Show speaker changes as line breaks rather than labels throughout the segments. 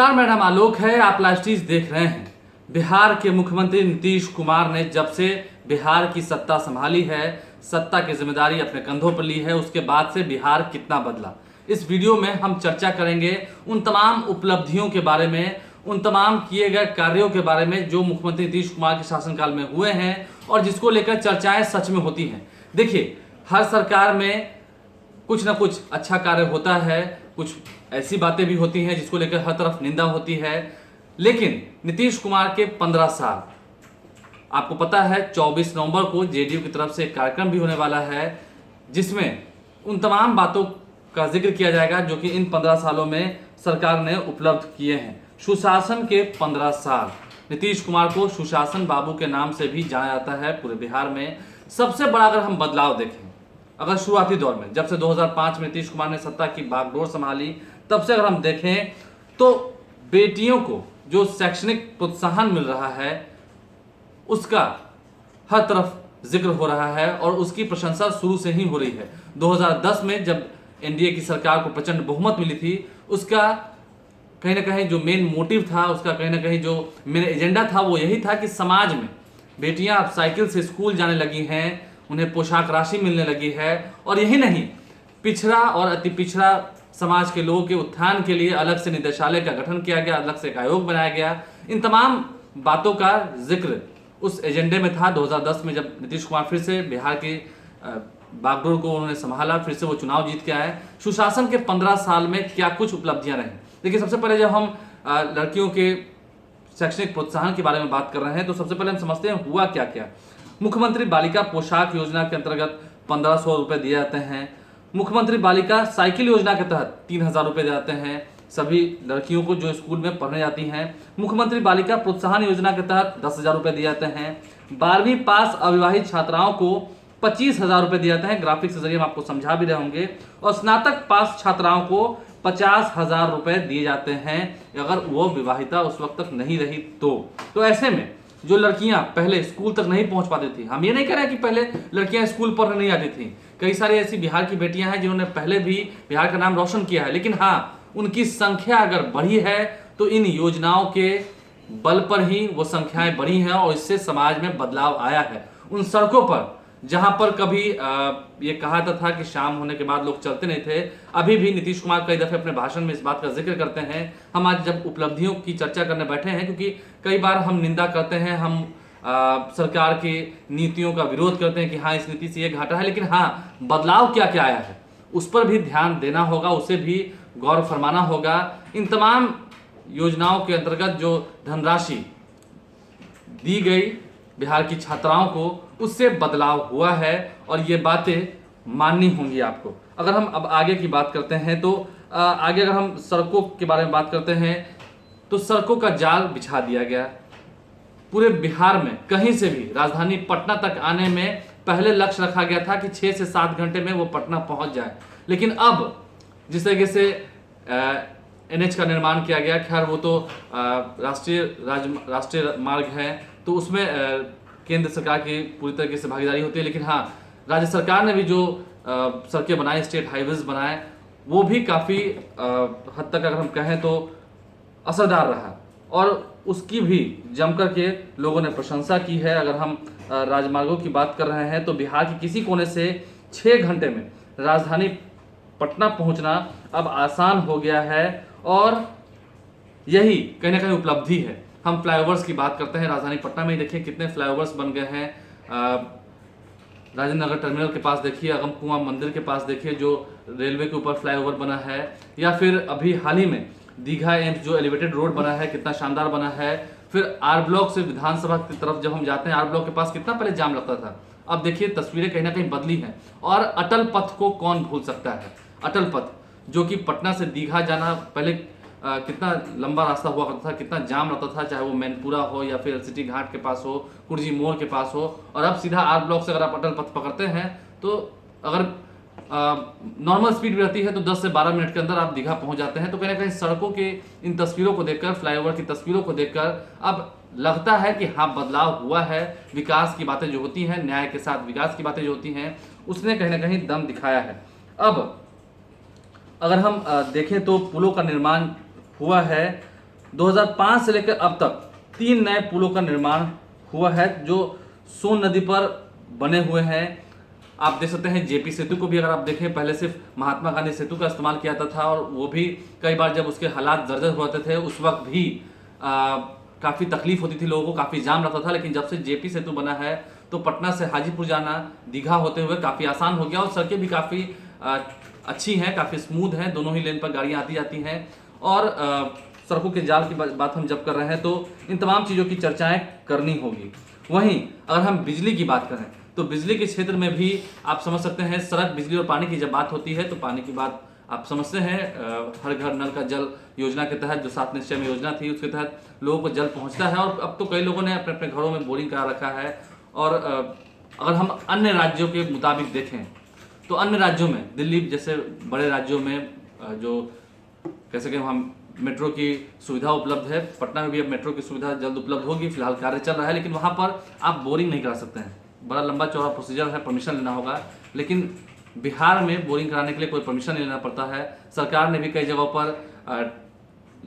नमस्कार, मेरा नाम आलोक है। आप लाइव देख रहे हैं। बिहार के मुख्यमंत्री नीतीश कुमार ने जब से बिहार की सत्ता संभाली है, सत्ता की जिम्मेदारी अपने कंधों पर ली है, उसके बाद से बिहार कितना बदला, इस वीडियो में हम चर्चा करेंगे उन तमाम उपलब्धियों के बारे में, उन तमाम किए गए कार्यों के बारे में जो मुख्यमंत्री नीतीश कुमार के शासनकाल में हुए हैं और जिसको लेकर चर्चाएं सच में होती हैं। देखिए, हर सरकार में कुछ ना कुछ अच्छा कार्य होता है, कुछ ऐसी बातें भी होती हैं जिसको लेकर हर तरफ निंदा होती है। लेकिन नीतीश कुमार के 15 साल, आपको पता है 24 नवंबर को जेडीयू की तरफ से एक कार्यक्रम भी होने वाला है जिसमें उन तमाम बातों का जिक्र किया जाएगा जो कि इन 15 सालों में सरकार ने उपलब्ध किए हैं। सुशासन के 15 साल, नीतीश कुमार को सुशासन बाबू के नाम से भी जाना जाता है पूरे बिहार में। सबसे बड़ा अगर हम बदलाव देखें, अगर शुरुआती दौर में जब से 2005 में नीतीश कुमार ने सत्ता की बागडोर संभाली, तब से अगर हम देखें तो बेटियों को जो शैक्षणिक प्रोत्साहन मिल रहा है उसका हर तरफ जिक्र हो रहा है और उसकी प्रशंसा शुरू से ही हो रही है। 2010 में जब एनडीए की सरकार को प्रचंड बहुमत मिली थी, उसका कहीं ना कहीं जो मेन मोटिव था, उसका कहीं ना कहीं जो मेन एजेंडा था वो यही था कि समाज में बेटियां अब साइकिल से स्कूल जाने लगी हैं, उन्हें पोशाक राशि मिलने लगी है। और यही नहीं, पिछड़ा और अति पिछड़ा समाज के लोगों के उत्थान के लिए अलग से निदेशालय का गठन किया गया, अलग से एक आयोग बनाया गया। इन तमाम बातों का जिक्र उस एजेंडे में था। 2010 में जब नीतीश कुमार फिर से बिहार की बागडोर को उन्होंने संभाला, फिर से वो चुनाव जीत के आए। सुशासन के 15 साल में क्या कुछ उपलब्धियां रही। देखिए, सबसे पहले जब हम लड़कियों के शैक्षणिक प्रोत्साहन के बारे में बात कर रहे हैं तो सबसे पहले हम समझते हैं हुआ क्या क्या। मुख्यमंत्री बालिका पोशाक योजना के अंतर्गत 1500 रुपए दिए जाते हैं। मुख्यमंत्री बालिका साइकिल योजना के तहत 3000 रुपए दिए जाते हैं सभी लड़कियों को जो स्कूल में पढ़ने जाती हैं। मुख्यमंत्री बालिका प्रोत्साहन योजना के तहत 10,000 रुपए दिए जाते हैं। 12वीं पास अविवाहित छात्राओं को 25,000 रुपए दिए जाते हैं, ग्राफिक्स के जरिए हम आपको समझा भी रहे होंगे। और स्नातक पास छात्राओं को 50,000 रुपए दिए जाते हैं अगर वो विवाहिता उस वक्त तक नहीं रही तो ऐसे में जो लड़कियां पहले स्कूल तक नहीं पहुंच पाती थी, हम ये नहीं कह रहे कि पहले लड़कियां स्कूल पढ़ने नहीं आती थी, कई सारी ऐसी बिहार की बेटियां हैं जिन्होंने पहले भी बिहार का नाम रोशन किया है, लेकिन हाँ, उनकी संख्या अगर बढ़ी है तो इन योजनाओं के बल पर ही वो संख्याएं बढ़ी हैं और इससे समाज में बदलाव आया है। उन सड़कों पर जहां पर कभी ये कहा था कि शाम होने के बाद लोग चलते नहीं थे, अभी भी नीतीश कुमार कई दफे अपने भाषण में इस बात का जिक्र करते हैं। हम आज जब उपलब्धियों की चर्चा करने बैठे हैं, क्योंकि कई बार हम निंदा करते हैं, हम सरकार की नीतियों का विरोध करते हैं कि हाँ, इस नीति से ये घाटा है, लेकिन हाँ, बदलाव क्या क्या आया है उस पर भी ध्यान देना होगा, उसे भी गौर फरमाना होगा। इन तमाम योजनाओं के अंतर्गत जो धनराशि दी गई बिहार की छात्राओं को, उससे बदलाव हुआ है और ये बातें माननी होंगी आपको। अगर हम अब आगे की बात करते हैं तो आगे अगर हम सड़कों के बारे में बात करते हैं तो सड़कों का जाल बिछा दिया गया। पूरे बिहार में कहीं से भी राजधानी पटना तक आने में पहले लक्ष्य रखा गया था कि 6 से 7 घंटे में वो पटना पहुंच जाए, लेकिन अब जिस तरीके से एनएच का निर्माण किया गया, खैर वो तो राष्ट्रीय मार्ग है तो उसमें केंद्र सरकार की पूरी तरीके से भागीदारी होती है, लेकिन हाँ, राज्य सरकार ने भी जो सड़कें बनाए, स्टेट हाईवेज बनाए, वो भी काफ़ी हद तक अगर हम कहें तो असरदार रहा और उसकी भी जमकर के लोगों ने प्रशंसा की है। अगर हम राजमार्गों की बात कर रहे हैं तो बिहार के किसी कोने से 6 घंटे में राजधानी पटना पहुंचना अब आसान हो गया है और यही कहीं ना कहीं उपलब्धि है। हम फ्लाईओवर्स की बात करते हैं, राजधानी पटना में ही देखिए कितने फ्लाईओवर्स बन गए हैं। राजेंद्र नगर टर्मिनल के पास देखिए, अगम कुआं मंदिर के पास देखिए जो रेलवे के ऊपर फ्लाईओवर बना है, या फिर अभी हाल ही में दीघा एम्स जो एलिवेटेड रोड बना है, कितना शानदार बना है। फिर आर ब्लॉक से विधानसभा की तरफ जब हम जाते हैं, आर ब्लॉक के पास कितना पहले जाम लगता था, अब देखिए तस्वीरें कहीं ना कहीं बदली हैं। और अटल पथ को कौन भूल सकता है, अटल पथ जो कि पटना से दीघा जाना पहले कितना लंबा रास्ता हुआ करता था, कितना जाम लगता था, चाहे वो मैनपुरा हो या फिर एलसीटी घाट के पास हो, कुर्जी मोड़ के पास हो। और अब सीधा आर ब्लॉक से अगर आप अटल पथ पकड़ते हैं तो अगर नॉर्मल स्पीड भी रहती है तो 10 से 12 मिनट के अंदर आप दीघा पहुंच जाते हैं। तो कहीं ना कहीं सड़कों के इन तस्वीरों को देखकर, फ्लाईओवर की तस्वीरों को देखकर अब लगता है कि हाँ, बदलाव हुआ है। विकास की बातें जो होती हैं, न्याय के साथ विकास की बातें जो होती हैं, उसने कहीं ना कहीं दम दिखाया है। अब अगर हम देखें तो पुलों का निर्माण हुआ है 2005 से लेकर अब तक 3 नए पुलों का निर्माण हुआ है जो सोन नदी पर बने हुए हैं। आप देख सकते हैं जेपी सेतु को भी अगर आप देखें, पहले सिर्फ महात्मा गांधी सेतु का इस्तेमाल किया जाता था और वो भी कई बार जब उसके हालात जर्जर होते थे उस वक्त भी काफ़ी तकलीफ होती थी लोगों को, काफ़ी जाम रहता था। लेकिन जब से जेपी सेतु बना है तो पटना से हाजीपुर जाना दीघा होते हुए काफ़ी आसान हो गया और सड़कें भी काफ़ी अच्छी हैं, काफ़ी स्मूथ हैं, दोनों ही लेन पर गाड़ियाँ आती जाती हैं। और सड़कों के जाल की बात हम जब कर रहे हैं तो इन तमाम चीज़ों की चर्चाएं करनी होगी। वहीं अगर हम बिजली की बात करें तो बिजली के क्षेत्र में भी आप समझ सकते हैं, सड़क, बिजली और पानी की जब बात होती है तो पानी की बात आप समझते हैं। हर घर नल का जल योजना के तहत जो 7 निश्चय में योजना थी उसके तहत लोगों को जल पहुंचता है और अब तो कई लोगों ने अपने अपने घरों में बोरिंग करा रखा है। और अगर हम अन्य राज्यों के मुताबिक देखें तो अन्य राज्यों में, दिल्ली जैसे बड़े राज्यों में जो कह सकें हम मेट्रो की सुविधा उपलब्ध है, पटना में भी अब मेट्रो की सुविधा जल्द उपलब्ध होगी, फिलहाल कार्य चल रहा है। लेकिन वहाँ पर आप बोरिंग नहीं करा सकते हैं, बड़ा लंबा चौड़ा प्रोसीजर है, परमिशन लेना होगा। लेकिन बिहार में बोरिंग कराने के लिए कोई परमिशन नहीं लेना पड़ता है। सरकार ने भी कई जगहों पर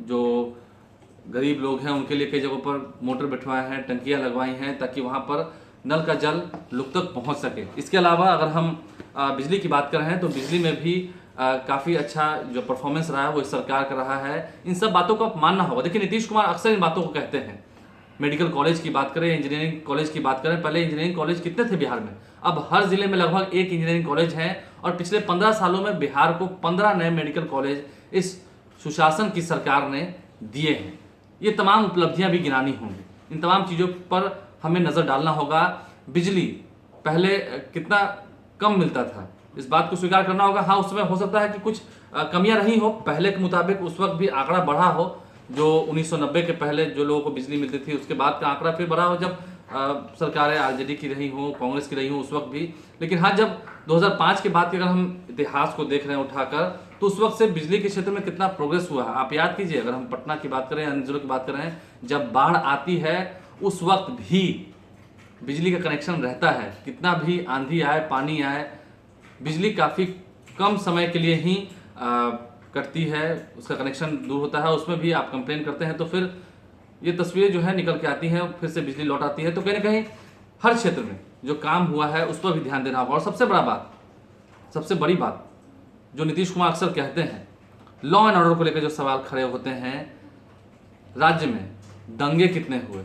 जो गरीब लोग हैं उनके लिए कई जगहों पर मोटर बैठवाए हैं, टंकियाँ लगवाई हैं ताकि वहाँ पर नल का जल लोग तक पहुँच सके। इसके अलावा अगर हम बिजली की बात कर रहे हैं तो बिजली में भी काफ़ी अच्छा जो परफॉर्मेंस रहा है वो इस सरकार का रहा है। इन सब बातों को आप मानना होगा। देखिए नीतीश कुमार अक्सर इन बातों को कहते हैं, मेडिकल कॉलेज की बात करें, इंजीनियरिंग कॉलेज की बात करें, पहले इंजीनियरिंग कॉलेज कितने थे बिहार में, अब हर जिले में लगभग एक इंजीनियरिंग कॉलेज है। और पिछले 15 सालों में बिहार को 15 नए मेडिकल कॉलेज इस सुशासन की सरकार ने दिए हैं। ये तमाम उपलब्धियां भी गिनानी होंगी, इन तमाम चीज़ों पर हमें नज़र डालना होगा। बिजली पहले कितना कम मिलता था, इस बात को स्वीकार करना होगा। हाँ, उसमें हो सकता है कि कुछ कमियां रही हो, पहले के मुताबिक उस वक्त भी आंकड़ा बढ़ा हो, जो 1990 के पहले जो लोगों को बिजली मिलती थी उसके बाद का आंकड़ा फिर बढ़ा हो जब सरकारें आरजेडी की रही हो, कांग्रेस की रही हो उस वक्त भी। लेकिन हाँ, जब 2005 के बाद के अगर हम इतिहास को देख रहे हैं उठाकर तो उस वक्त से बिजली के क्षेत्र में कितना प्रोग्रेस हुआ है आप याद कीजिए। अगर हम पटना की बात करें, अन्य जिलों की बात करें, जब बाढ़ आती है उस वक्त भी बिजली का कनेक्शन रहता है, कितना भी आंधी आए, पानी आए, बिजली काफ़ी कम समय के लिए ही कटती है, उसका कनेक्शन दूर होता है, उसमें भी आप कंप्लेन करते हैं तो फिर ये तस्वीरें जो है निकल के आती हैं, फिर से बिजली लौट आती है। तो कहीं ना कहीं हर क्षेत्र में जो काम हुआ है उस पर भी ध्यान देना होगा। और सबसे बड़ी बात जो नीतीश कुमार अक्सर कहते हैं, लॉ एंड ऑर्डर को लेकर जो सवाल खड़े होते हैं, राज्य में दंगे कितने हुए,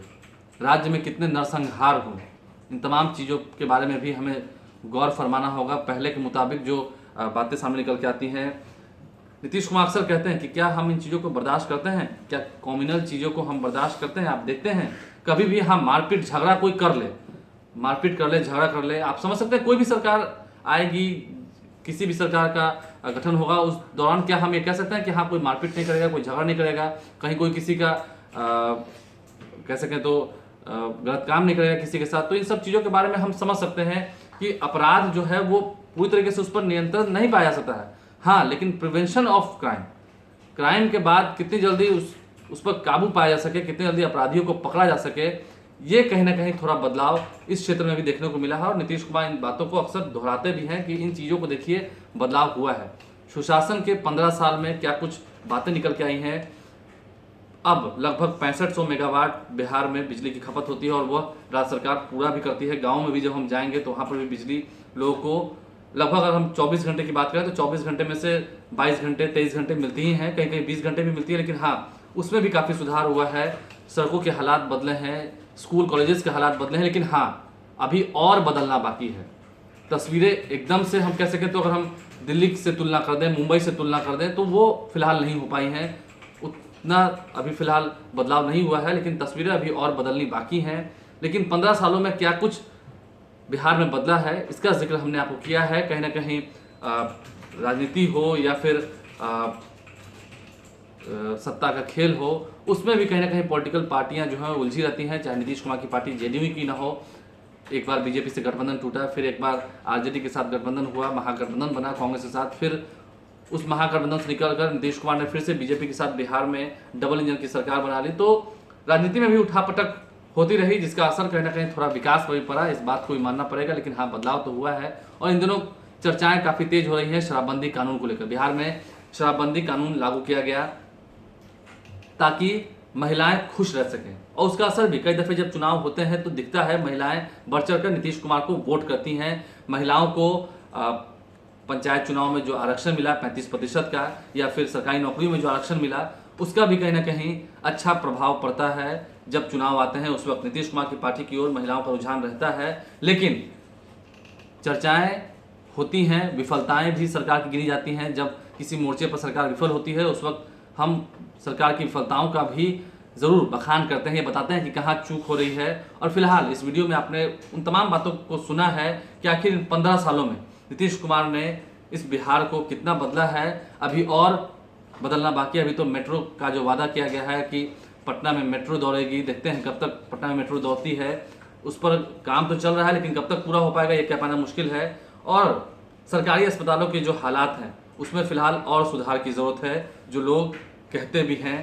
राज्य में कितने नरसंहार हुए, इन तमाम चीज़ों के बारे में भी हमें गौर फरमाना होगा। पहले के मुताबिक जो बातें सामने निकल के आती हैं, नीतीश कुमार अक्सर कहते हैं कि क्या हम इन चीज़ों को बर्दाश्त करते हैं, क्या कॉम्युनल चीज़ों को हम बर्दाश्त करते हैं। आप देखते हैं कभी भी हम मारपीट झगड़ा कोई कर ले, मारपीट कर ले, झगड़ा कर ले, आप समझ सकते हैं कोई भी सरकार आएगी, किसी भी सरकार का गठन होगा, उस दौरान क्या हम ये कह सकते हैं कि हाँ कोई मारपीट नहीं करेगा, कोई झगड़ा नहीं करेगा, कहीं कोई किसी का कह सकें तो गलत काम नहीं करेगा किसी के साथ। तो इन सब चीज़ों के बारे में हम समझ सकते हैं कि अपराध जो है वो पूरी तरीके से उस पर नियंत्रण नहीं पाया जा सकता है। हाँ, लेकिन प्रिवेंशन ऑफ क्राइम के बाद कितनी जल्दी उस पर काबू पाया जा सके, कितनी जल्दी अपराधियों को पकड़ा जा सके, ये कहीं ना कहीं थोड़ा बदलाव इस क्षेत्र में भी देखने को मिला है। और नीतीश कुमार इन बातों को अक्सर दोहराते भी हैं कि इन चीज़ों को देखिए बदलाव हुआ है। सुशासन के 15 साल में क्या कुछ बातें निकल के आई हैं। अब लगभग 6500 मेगावाट बिहार में बिजली की खपत होती है और वह राज्य सरकार पूरा भी करती है। गाँव में भी जब हम जाएंगे तो वहाँ पर भी बिजली लोगों को लगभग, अगर हम 24 घंटे की बात करें तो 24 घंटे में से 22 घंटे 23 घंटे मिलती ही हैं, कहीं कहीं 20 घंटे भी मिलती है। लेकिन हाँ, उसमें भी काफ़ी सुधार हुआ है, सड़कों के हालात बदले हैं, स्कूल कॉलेजेस के हालात बदले हैं। लेकिन हाँ, अभी और बदलना बाकी है। तस्वीरें एकदम से हम कह सकें तो अगर हम दिल्ली से तुलना कर दें, मुंबई से तुलना कर दें तो वो फिलहाल नहीं हो पाई हैं, उतना अभी फिलहाल बदलाव नहीं हुआ है, लेकिन तस्वीरें अभी और बदलनी बाकी हैं। लेकिन 15 सालों में क्या कुछ बिहार में बदला है, इसका जिक्र हमने आपको किया है। कहीं ना कहीं राजनीति हो या फिर सत्ता का खेल हो, उसमें भी कहीं ना कहीं पॉलिटिकल पार्टियां जो हैं उलझी रहती हैं, चाहे नीतीश कुमार की पार्टी जेडीयू की ना हो। एक बार बीजेपी से गठबंधन टूटा, फिर एक बार आरजेडी के साथ गठबंधन हुआ, महागठबंधन बना कांग्रेस के साथ, फिर उस महागठबंधन से निकलकर नीतीश कुमार ने फिर से बीजेपी के साथ बिहार में डबल इंजन की सरकार बना ली। तो राजनीति में भी उठापटक होती रही, जिसका असर कहीं ना कहीं थोड़ा विकास पर भी पड़ा, इस बात को भी मानना पड़ेगा। लेकिन हाँ, बदलाव तो हुआ है। और इन दिनों चर्चाएं काफ़ी तेज हो रही हैं शराबबंदी कानून को लेकर। बिहार में शराबबंदी कानून लागू किया गया ताकि महिलाएं खुश रह सकें। और उसका असर भी कई दफे जब चुनाव होते हैं तो दिखता है, महिलाएं बढ़ चढ़ कर नीतीश कुमार को वोट करती हैं। महिलाओं को पंचायत चुनाव में जो आरक्षण मिला 35% का, या फिर सरकारी नौकरियों में जो आरक्षण मिला, उसका भी कहीं ना कहीं अच्छा प्रभाव पड़ता है। जब चुनाव आते हैं उस वक्त नीतीश कुमार की पार्टी की ओर महिलाओं का रुझान रहता है। लेकिन चर्चाएं होती हैं, विफलताएं भी सरकार की गिनी जाती हैं। जब किसी मोर्चे पर सरकार विफल होती है उस वक्त हम सरकार की विफलताओं का भी ज़रूर बखान करते हैं, ये बताते हैं कि कहाँ चूक हो रही है। और फिलहाल इस वीडियो में आपने उन तमाम बातों को सुना है कि आखिर इन 15 सालों में नीतीश कुमार ने इस बिहार को कितना बदला है। अभी और बदलना बाकी है। अभी तो मेट्रो का जो वादा किया गया है कि पटना में मेट्रो दौड़ेगी, देखते हैं कब तक पटना में मेट्रो दौड़ती है। उस पर काम तो चल रहा है लेकिन कब तक पूरा हो पाएगा ये कह पाना मुश्किल है। और सरकारी अस्पतालों के जो हालात हैं उसमें फ़िलहाल और सुधार की ज़रूरत है। जो लोग कहते भी हैं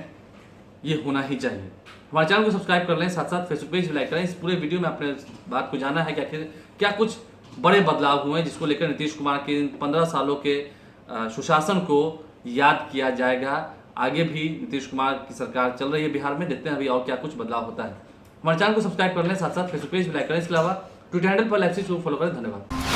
ये होना ही चाहिए। हमारे चैनल को सब्सक्राइब कर लें, साथ साथ फेसबुक पेज भी लाइक करें। इस पूरे वीडियो में आपने बात को जाना है कि आखिर क्या कुछ बड़े बदलाव हुए हैं जिसको लेकर नीतीश कुमार के 15 सालों के सुशासन को याद किया जाएगा। आगे भी नीतीश कुमार की सरकार चल रही है बिहार में, देखते हैं अभी और क्या कुछ बदलाव होता है। हमारे चैनल को सब्सक्राइब कर लें, साथ साथ फेसबुक पेज भी लाइक करें। इसके अलावा ट्विटर हैंडल पर लाइव से फॉलो करें। धन्यवाद।